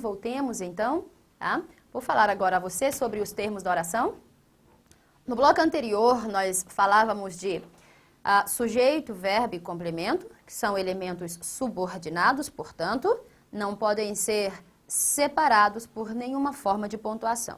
voltemos então, tá? Vou falar agora a você sobre os termos da oração. No bloco anterior, nós falávamos de sujeito, verbo e complemento, que são elementos subordinados, portanto, não podem ser separados por nenhuma forma de pontuação.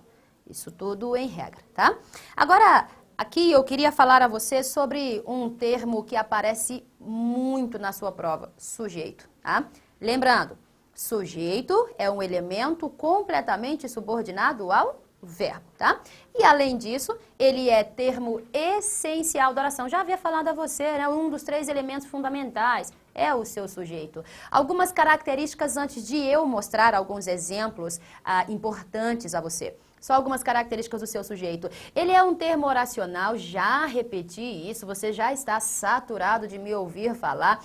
Isso tudo em regra, tá? Agora, aqui eu queria falar a você sobre um termo que aparece muito na sua prova, sujeito, tá? Lembrando, sujeito é um elemento completamente subordinado ao verbo, tá? E além disso, ele é termo essencial da oração. Já havia falado a você, né? Um dos 3 elementos fundamentais é o seu sujeito. Algumas características antes de eu mostrar alguns exemplos importantes a você. Só algumas características do seu sujeito. Ele é um termo oracional, já repeti isso, você já está saturado de me ouvir falar.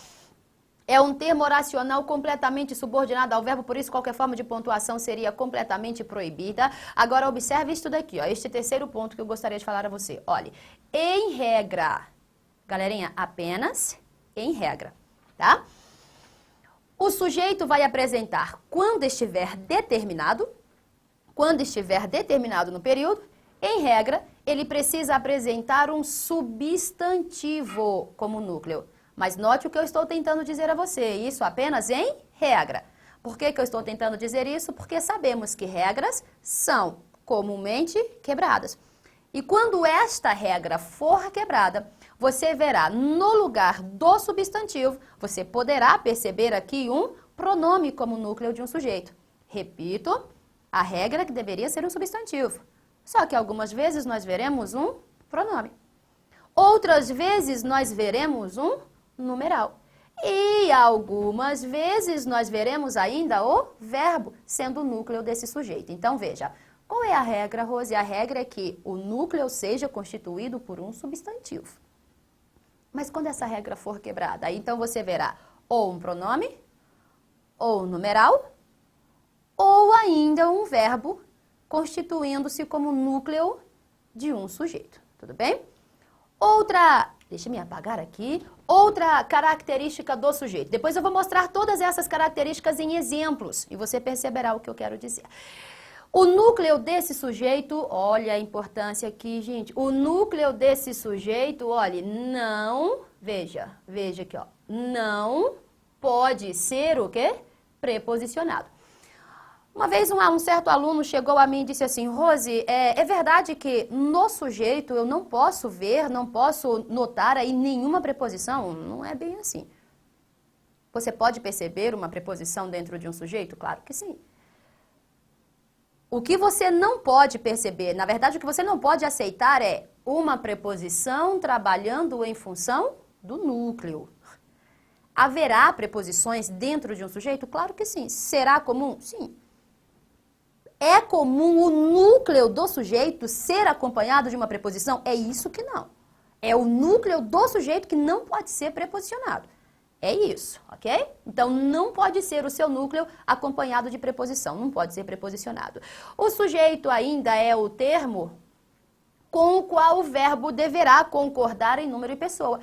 É um termo oracional completamente subordinado ao verbo, por isso qualquer forma de pontuação seria completamente proibida. Agora observe isso daqui, ó, este terceiro ponto que eu gostaria de falar a você. Olha, em regra, galerinha, apenas em regra, tá? O sujeito vai apresentar quando estiver determinado no período, em regra, ele precisa apresentar um substantivo como núcleo. Mas note o que eu estou tentando dizer a você, isso apenas em regra. Por que eu estou tentando dizer isso? Porque sabemos que regras são comumente quebradas. E quando esta regra for quebrada, você verá no lugar do substantivo, você poderá perceber aqui um pronome como núcleo de um sujeito. Repito, a regra que deveria ser um substantivo. Só que algumas vezes nós veremos um pronome. Outras vezes nós veremos um numeral. E algumas vezes nós veremos ainda o verbo sendo o núcleo desse sujeito. Então, veja, qual é a regra, Rose? A regra é que o núcleo seja constituído por um substantivo. Mas quando essa regra for quebrada, aí então você verá ou um pronome, ou um numeral, ou ainda um verbo constituindo-se como núcleo de um sujeito. Tudo bem? Deixa eu me apagar aqui. Outra característica do sujeito. Depois eu vou mostrar todas essas características em exemplos e você perceberá o que eu quero dizer. O núcleo desse sujeito, olha a importância aqui, gente. O núcleo desse sujeito, olha, veja aqui, ó, não pode ser o quê? Preposicionado. Uma vez um certo aluno chegou a mim e disse assim, Rose, é verdade que no sujeito eu não posso ver, não posso notar aí nenhuma preposição? Não é bem assim. Você pode perceber uma preposição dentro de um sujeito? Claro que sim. O que você não pode perceber, na verdade o que você não pode aceitar é uma preposição trabalhando em função do núcleo. Haverá preposições dentro de um sujeito? Claro que sim. Será comum? Sim. É comum o núcleo do sujeito ser acompanhado de uma preposição? É isso que não. É o núcleo do sujeito que não pode ser preposicionado. É isso, ok? Então, não pode ser o seu núcleo acompanhado de preposição, não pode ser preposicionado. O sujeito ainda é o termo com o qual o verbo deverá concordar em número e pessoa.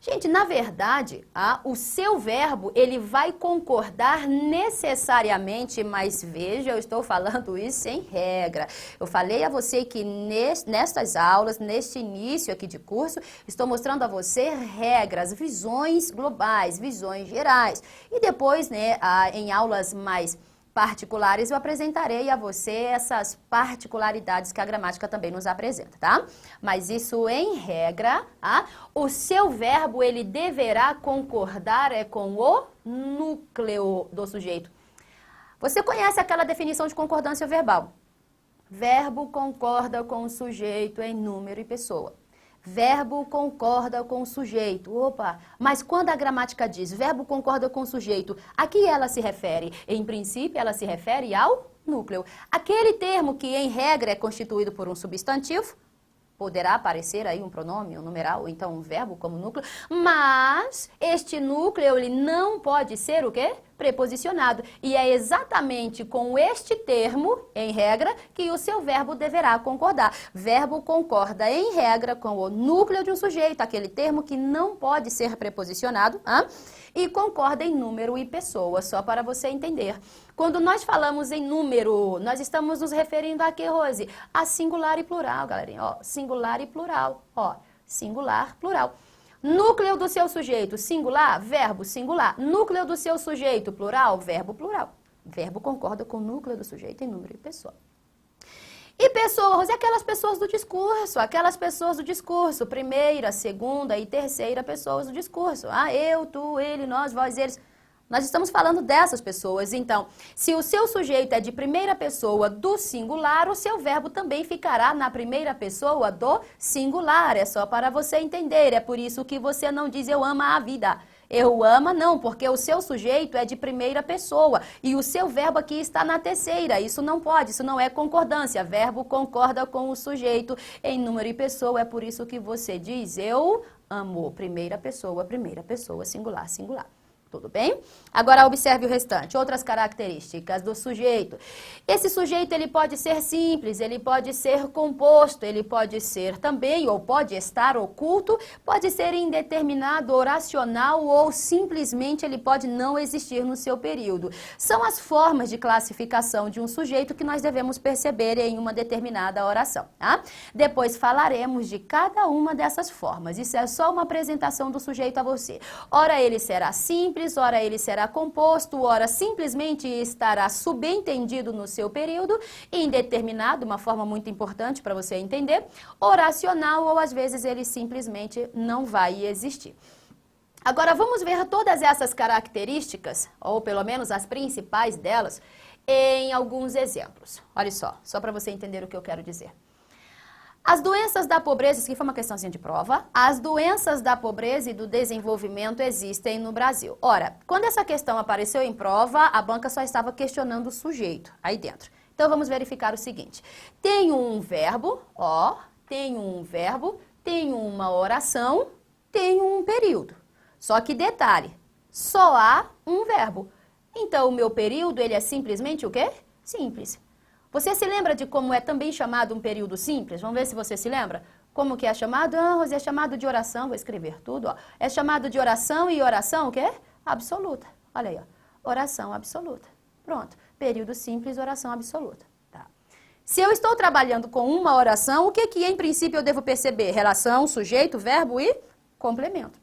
Gente, na verdade, o seu verbo, ele vai concordar necessariamente, mas veja, eu estou falando isso em regra. Eu falei a você que nestas aulas, neste início aqui de curso, estou mostrando a você regras, visões globais, visões gerais. E depois, né, em aulas mais particulares, eu apresentarei a você essas particularidades que a gramática também nos apresenta, tá? Mas isso em regra, o seu verbo, ele deverá concordar com o núcleo do sujeito. Você conhece aquela definição de concordância verbal? Verbo concorda com o sujeito em número e pessoa. Verbo concorda com o sujeito. Opa, mas quando a gramática diz verbo concorda com o sujeito, a que ela se refere? Em princípio, ela se refere ao núcleo. Aquele termo que, em regra, é constituído por um substantivo, poderá aparecer aí um pronome, um numeral, ou então um verbo como núcleo, mas este núcleo ele não pode ser o quê? Preposicionado. E é exatamente com este termo, em regra, que o seu verbo deverá concordar. Verbo concorda, em regra, com o núcleo de um sujeito, aquele termo que não pode ser preposicionado, e concorda em número e pessoa, só para você entender. Quando nós falamos em número, nós estamos nos referindo a quê, Rose? A singular e plural, galerinha. Ó, singular e plural. Ó, singular, plural. Núcleo do seu sujeito, singular, verbo singular. Núcleo do seu sujeito, plural, verbo plural. Verbo concorda com o núcleo do sujeito em número e pessoa. E pessoas, e aquelas pessoas do discurso, primeira, segunda e terceira pessoas do discurso. Ah, eu, tu, ele, nós, vós, eles. Nós estamos falando dessas pessoas. Então, se o seu sujeito é de primeira pessoa do singular, o seu verbo também ficará na primeira pessoa do singular. É só para você entender. É por isso que você não diz eu amo a vida. Eu amo não, porque o seu sujeito é de primeira pessoa e o seu verbo aqui está na terceira. Isso não pode, isso não é concordância. Verbo concorda com o sujeito em número e pessoa. É por isso que você diz eu amo. Primeira pessoa, singular, singular. Tudo bem? Agora observe o restante. Outras características do sujeito. Esse sujeito ele pode ser simples, ele pode ser composto, ele pode ser também ou pode estar oculto, pode ser indeterminado, oracional ou simplesmente ele pode não existir no seu período. São as formas de classificação de um sujeito que nós devemos perceber em uma determinada oração. Tá? Depois falaremos de cada uma dessas formas. Isso é só uma apresentação do sujeito a você. Ora ele será simples, ora ele será composto, ora simplesmente estará subentendido no seu período, indeterminado, uma forma muito importante para você entender, oracional ou às vezes ele simplesmente não vai existir. Agora vamos ver todas essas características, ou pelo menos as principais delas, em alguns exemplos. Olha só para você entender o que eu quero dizer. As doenças da pobreza, isso aqui foi uma questãozinha de prova, as doenças da pobreza e do desenvolvimento existem no Brasil. Ora, quando essa questão apareceu em prova, a banca só estava questionando o sujeito aí dentro. Então vamos verificar o seguinte, tem um verbo, tem uma oração, tem um período. Só que detalhe, só há um verbo. Então o meu período, ele é simplesmente o quê? Simples. Você se lembra de como é também chamado um período simples? Vamos ver se você se lembra. Como que é chamado? Rose, é chamado de oração, vou escrever tudo, ó. É chamado de oração e oração o quê? Absoluta. Olha aí, ó. Oração absoluta. Pronto. Período simples, oração absoluta. Tá. Se eu estou trabalhando com uma oração, o que em princípio eu devo perceber? Relação, sujeito, verbo e complemento.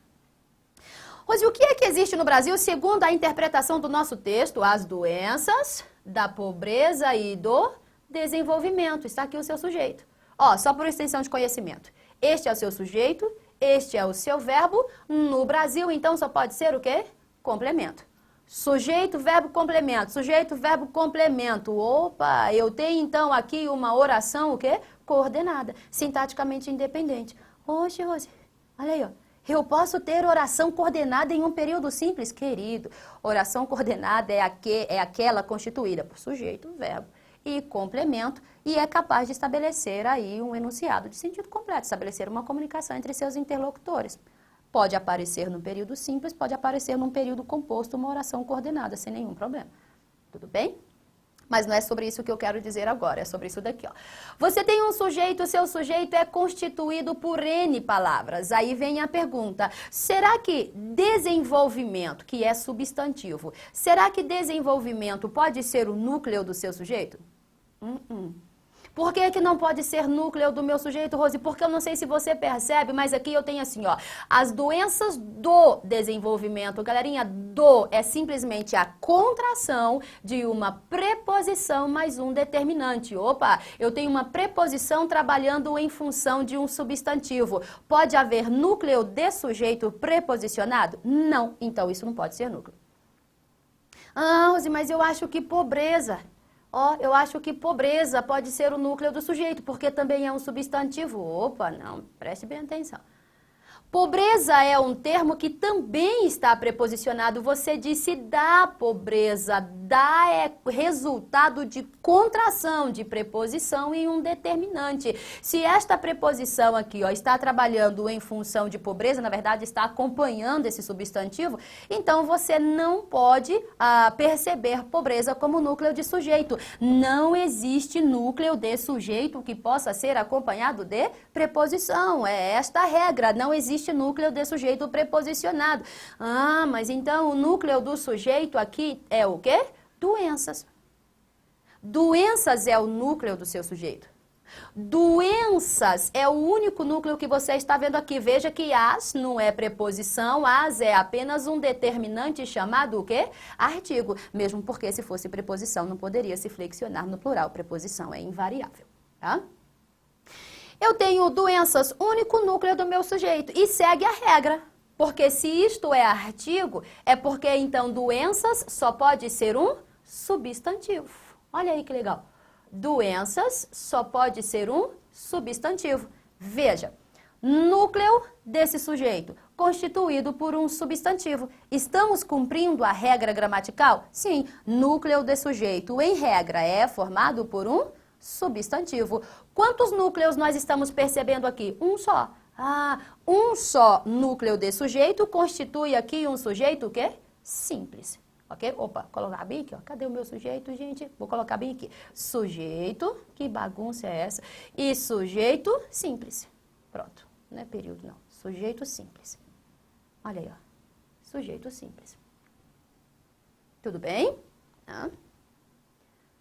Rose, o que é que existe no Brasil segundo a interpretação do nosso texto? As doenças da pobreza e do desenvolvimento. Está aqui o seu sujeito. Ó, só por extensão de conhecimento. Este é o seu sujeito, este é o seu verbo. No Brasil, então, só pode ser o quê? Complemento. Sujeito, verbo, complemento. Sujeito, verbo, complemento. Opa, eu tenho, então, aqui uma oração, o quê? Coordenada, sintaticamente independente. Oxe, Rose, olha aí, ó. Eu posso ter oração coordenada em um período simples, querido. Oração coordenada é aquela constituída por sujeito, verbo e complemento e é capaz de estabelecer aí um enunciado de sentido completo, estabelecer uma comunicação entre seus interlocutores. Pode aparecer num período simples, pode aparecer num período composto, uma oração coordenada, sem nenhum problema. Tudo bem? Mas não é sobre isso que eu quero dizer agora, é sobre isso daqui, ó. Você tem um sujeito, o seu sujeito é constituído por N palavras. Aí vem a pergunta, será que desenvolvimento, que é substantivo, será que desenvolvimento pode ser o núcleo do seu sujeito? Por que não pode ser núcleo do meu sujeito, Rose? Porque eu não sei se você percebe, mas aqui eu tenho assim, ó, as doenças do desenvolvimento. Galerinha, do é simplesmente a contração de uma preposição mais um determinante. Opa, eu tenho uma preposição trabalhando em função de um substantivo. Pode haver núcleo de sujeito preposicionado? Não, então isso não pode ser núcleo. Ah, Rose, mas eu acho que pobreza... eu acho que pobreza pode ser o núcleo do sujeito, porque também é um substantivo. Opa, não, preste bem atenção. Pobreza é um termo que também está preposicionado. Você disse da pobreza. Da é resultado de contração, de preposição em um determinante. Se esta preposição aqui, ó, está trabalhando em função de pobreza, na verdade está acompanhando esse substantivo, então você não pode perceber pobreza como núcleo de sujeito. Não existe núcleo de sujeito que possa ser acompanhado de preposição. É esta a regra. Não existe núcleo de sujeito preposicionado. Ah, mas então o núcleo do sujeito aqui é o quê? Doenças. Doenças é o núcleo do seu sujeito. Doenças é o único núcleo que você está vendo aqui. Veja que as não é preposição, as é apenas um determinante chamado o quê? Artigo. Mesmo porque se fosse preposição não poderia se flexionar no plural. Preposição é invariável, tá? Eu tenho doenças, único núcleo do meu sujeito, e segue a regra. Porque se isto é artigo, é porque então doenças só pode ser um substantivo. Olha aí que legal. Doenças só pode ser um substantivo. Veja, núcleo desse sujeito, constituído por um substantivo. Estamos cumprindo a regra gramatical? Sim, núcleo de sujeito, em regra, é formado por um substantivo. Quantos núcleos nós estamos percebendo aqui? Um só. Um só núcleo de sujeito constitui aqui um sujeito o quê? Simples. Ok? Opa, colocar bem aqui, ó. Cadê o meu sujeito, gente? Vou colocar bem aqui. Sujeito, que bagunça é essa? E sujeito simples. Pronto. Não é período, não. Sujeito simples. Olha aí, ó. Sujeito simples. Tudo bem?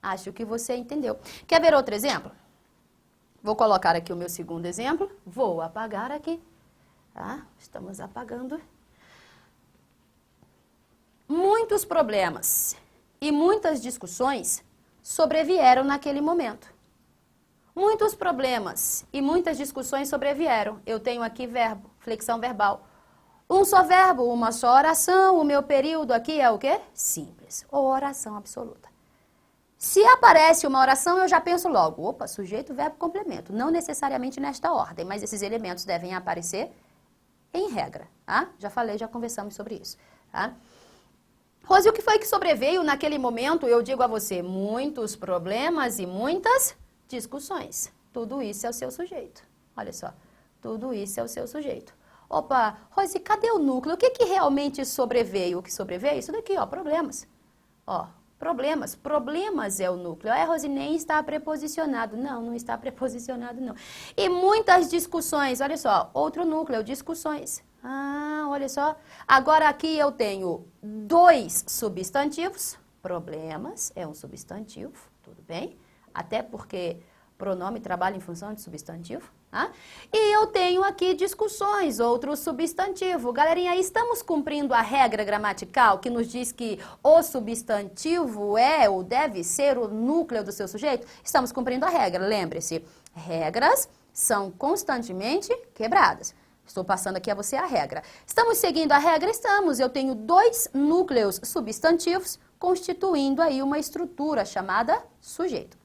Acho que você entendeu. Quer ver outro exemplo? Vou colocar aqui o meu segundo exemplo. Vou apagar aqui. Estamos apagando. Muitos problemas e muitas discussões sobrevieram naquele momento. Muitos problemas e muitas discussões sobrevieram. Eu tenho aqui verbo, flexão verbal. Um só verbo, uma só oração. O meu período aqui é o quê? Simples. Ou oração absoluta. Se aparece uma oração, eu já penso logo, opa, sujeito, verbo, complemento. Não necessariamente nesta ordem, mas esses elementos devem aparecer em regra, tá? Já falei, já conversamos sobre isso, tá? Rose, o que foi que sobreveio naquele momento? Eu digo a você, muitos problemas e muitas discussões. Tudo isso é o seu sujeito. Olha só, tudo isso é o seu sujeito. Opa, Rose, cadê o núcleo? O que que realmente sobreveio? O que sobreveio? Isso daqui, ó, problemas. Ó, problemas. Problemas é o núcleo. Rose, nem está preposicionado. Não, não está preposicionado, não. E muitas discussões. Olha só, outro núcleo, discussões. Olha só. Agora aqui eu tenho dois substantivos. Problemas é um substantivo, tudo bem? Até porque pronome trabalha em função de substantivo. E eu tenho aqui discussões, outro substantivo. Galerinha, estamos cumprindo a regra gramatical que nos diz que o substantivo é ou deve ser o núcleo do seu sujeito? Estamos cumprindo a regra, lembre-se. Regras são constantemente quebradas. Estou passando aqui a você a regra. Estamos seguindo a regra? Estamos. Eu tenho dois núcleos substantivos constituindo aí uma estrutura chamada sujeito.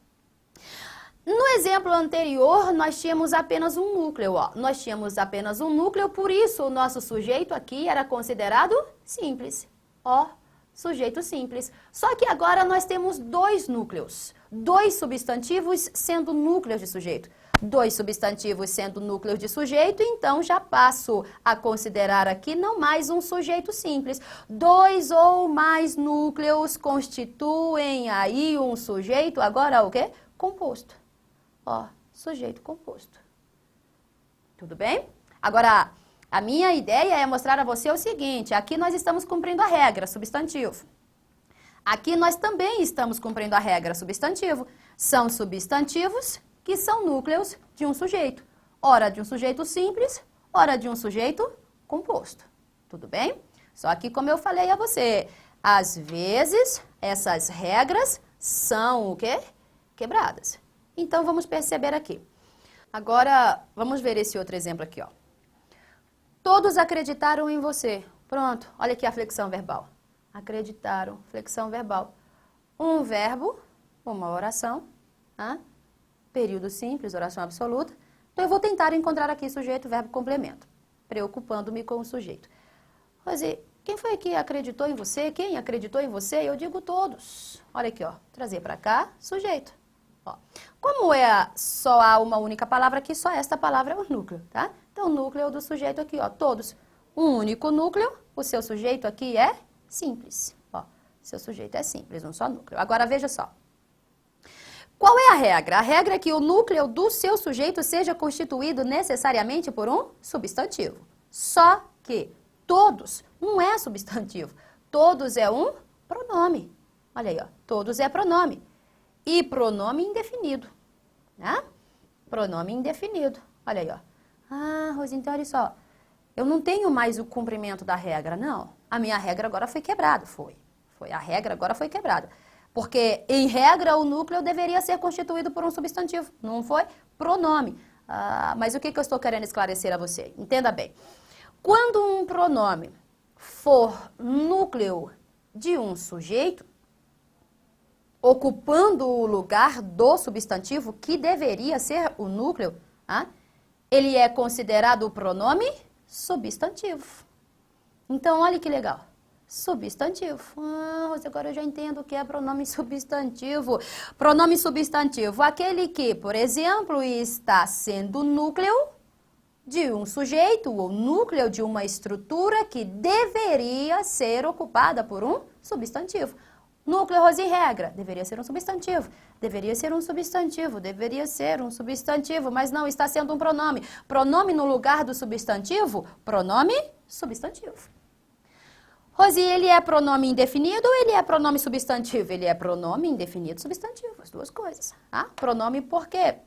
No exemplo anterior, nós tínhamos apenas um núcleo, ó. Nós tínhamos apenas um núcleo, por isso o nosso sujeito aqui era considerado simples. Ó, sujeito simples. Só que agora nós temos dois núcleos, dois substantivos sendo núcleos de sujeito. Dois substantivos sendo núcleos de sujeito, então já passo a considerar aqui não mais um sujeito simples. Dois ou mais núcleos constituem aí um sujeito, agora o quê? Composto. Ó, sujeito composto. Tudo bem? Agora, a minha ideia é mostrar a você o seguinte, aqui nós estamos cumprindo a regra, substantivo. Aqui nós também estamos cumprindo a regra, substantivo. São substantivos que são núcleos de um sujeito. Ora de um sujeito simples, ora de um sujeito composto. Tudo bem? Só que, como eu falei a você, às vezes essas regras são o quê? Quebradas. Então, vamos perceber aqui. Agora, vamos ver esse outro exemplo aqui, ó. Todos acreditaram em você. Pronto, olha aqui a flexão verbal. Acreditaram, flexão verbal. Um verbo, uma oração, período simples, oração absoluta. Então, eu vou tentar encontrar aqui sujeito, verbo, complemento, preocupando-me com o sujeito. Rose, quem foi que acreditou em você? Quem acreditou em você? Eu digo todos. Olha aqui, ó, trazer para cá, sujeito. Ó, como só há uma única palavra aqui, só esta palavra é o núcleo, tá? Então, o núcleo do sujeito aqui, ó, todos. Um único núcleo, o seu sujeito aqui é simples. Ó, seu sujeito é simples, um só núcleo. Agora, veja só. Qual é a regra? A regra é que o núcleo do seu sujeito seja constituído necessariamente por um substantivo. Só que todos não é substantivo. Todos é um pronome. Olha aí, ó. todos é pronome. E pronome indefinido, né? Pronome indefinido. Olha aí, ó. Ah, Rose, então olha só. Eu não tenho mais o cumprimento da regra, não. A minha regra agora foi quebrada. A regra agora foi quebrada. Porque, em regra, o núcleo deveria ser constituído por um substantivo. Não foi? Pronome. Ah, mas o que eu estou querendo esclarecer a você? Entenda bem. Quando um pronome for núcleo de um sujeito, ocupando o lugar do substantivo, que deveria ser o núcleo, ele é considerado o pronome substantivo. Então, olha que legal. Substantivo. Agora eu já entendo o que é pronome substantivo. Pronome substantivo, aquele que, por exemplo, está sendo núcleo de um sujeito ou núcleo de uma estrutura que deveria ser ocupada por um substantivo. Núcleo, Rose, regra, deveria ser um substantivo, deveria ser um substantivo, deveria ser um substantivo, mas não, está sendo um pronome. Pronome no lugar do substantivo, pronome substantivo. Rose, ele é pronome indefinido ou ele é pronome substantivo? Ele é pronome indefinido substantivo, as duas coisas. Pronome porque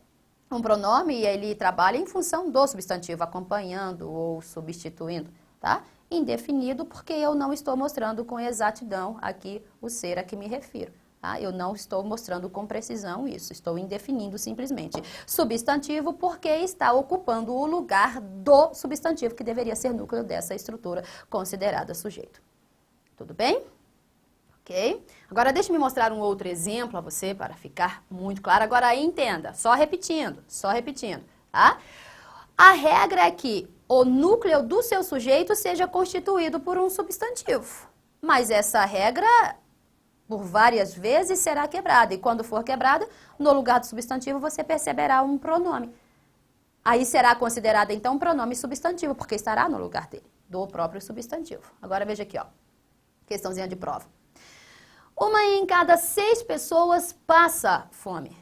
um pronome, ele trabalha em função do substantivo, acompanhando ou substituindo, tá? Indefinido porque eu não estou mostrando com exatidão aqui o ser a que me refiro. Eu não estou mostrando com precisão isso, estou indefinindo simplesmente. Substantivo porque está ocupando o lugar do substantivo que deveria ser núcleo dessa estrutura considerada sujeito. Tudo bem? Ok? Agora deixa eu mostrar um outro exemplo a você para ficar muito claro. Agora aí entenda, só repetindo, tá? A regra é que o núcleo do seu sujeito seja constituído por um substantivo. Mas essa regra, por várias vezes, será quebrada. E quando for quebrada, no lugar do substantivo, você perceberá um pronome. Aí será considerada, então, um pronome substantivo, porque estará no lugar dele, do próprio substantivo. Agora veja aqui, ó. Questãozinha de prova. 1 em cada 6 pessoas passa fome.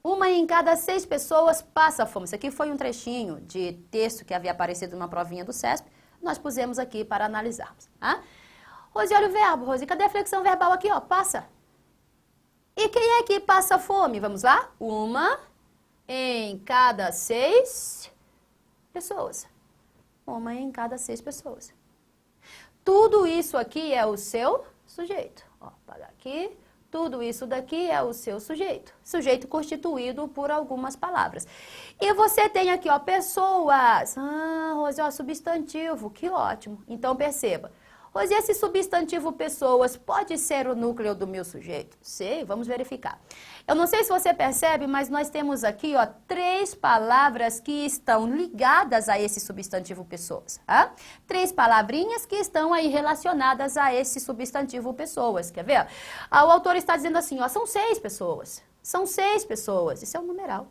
1 em cada 6 pessoas passa fome. Isso aqui foi um trechinho de texto que havia aparecido numa provinha do CESP. Nós pusemos aqui para analisarmos. Rose, olha o verbo. Rose, cadê a flexão verbal aqui? Ó, passa. E quem é que passa fome? Vamos lá? 1 em cada 6 pessoas. 1 em cada 6 pessoas. Tudo isso aqui é o seu sujeito. Ó, apagar aqui. Tudo isso daqui é o seu sujeito. Sujeito constituído por algumas palavras. E você tem aqui, ó, pessoas. Rose, ó, substantivo. Que ótimo. Então, perceba. Rose, esse substantivo pessoas pode ser o núcleo do meu sujeito? Sei, vamos verificar. Eu não sei se você percebe, mas nós temos aqui, ó, 3 palavras que estão ligadas a esse substantivo pessoas. 3 palavrinhas que estão aí relacionadas a esse substantivo pessoas. Quer ver? O autor está dizendo assim, ó, são 6 pessoas. São 6 pessoas. Isso é um numeral.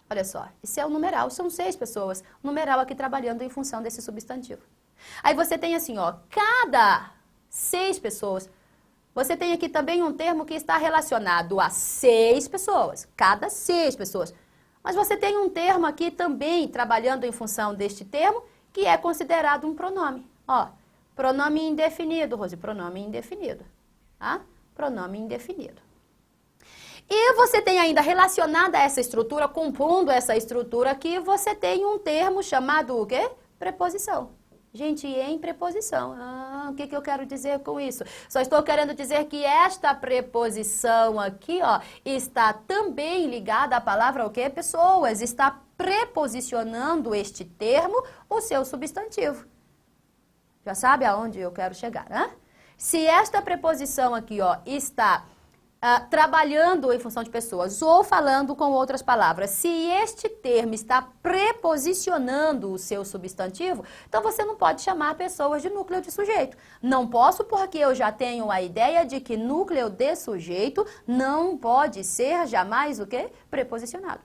Olha só, isso é um numeral, são 6 pessoas. Numeral aqui trabalhando em função desse substantivo. Aí você tem assim, ó, cada 6 pessoas. Você tem aqui também um termo que está relacionado a 6 pessoas. Cada 6 pessoas. Mas você tem um termo aqui também, trabalhando em função deste termo, que é considerado um pronome. Ó, pronome indefinido, Rose, pronome indefinido. Pronome indefinido. E você tem ainda relacionada a essa estrutura, compondo essa estrutura aqui, você tem um termo chamado o quê? Preposição. Gente, em preposição. O que eu quero dizer com isso? Só estou querendo dizer que esta preposição aqui, ó, está também ligada à palavra o quê? Pessoas. Está preposicionando este termo o seu substantivo. Já sabe aonde eu quero chegar, né? Se esta preposição aqui, ó, está trabalhando em função de pessoas ou falando com outras palavras, se este termo está preposicionando o seu substantivo, então você não pode chamar pessoas de núcleo de sujeito. Não posso porque eu já tenho a ideia de que núcleo de sujeito não pode ser jamais o quê? Preposicionado.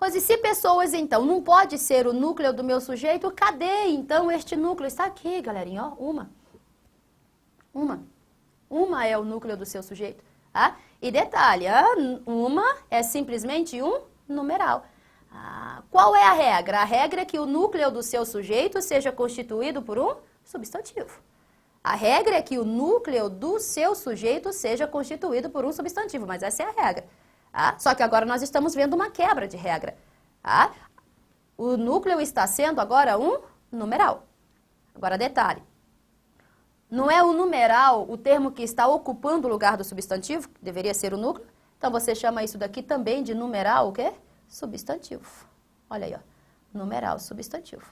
Rose, se pessoas, então, não pode ser o núcleo do meu sujeito, cadê, então, este núcleo? Está aqui, galerinha, ó, Uma é o núcleo do seu sujeito. E detalhe, uma é simplesmente um numeral. Qual é a regra? A regra é que o núcleo do seu sujeito seja constituído por um substantivo. A regra é que o núcleo do seu sujeito seja constituído por um substantivo, mas essa é a regra. Tá? Só que agora nós estamos vendo uma quebra de regra. Tá? O núcleo está sendo agora um numeral. Agora, detalhe. Não é o numeral o termo que está ocupando o lugar do substantivo, que deveria ser o núcleo. Então, você chama isso daqui também de numeral o quê? Substantivo. Olha aí, ó. Numeral substantivo.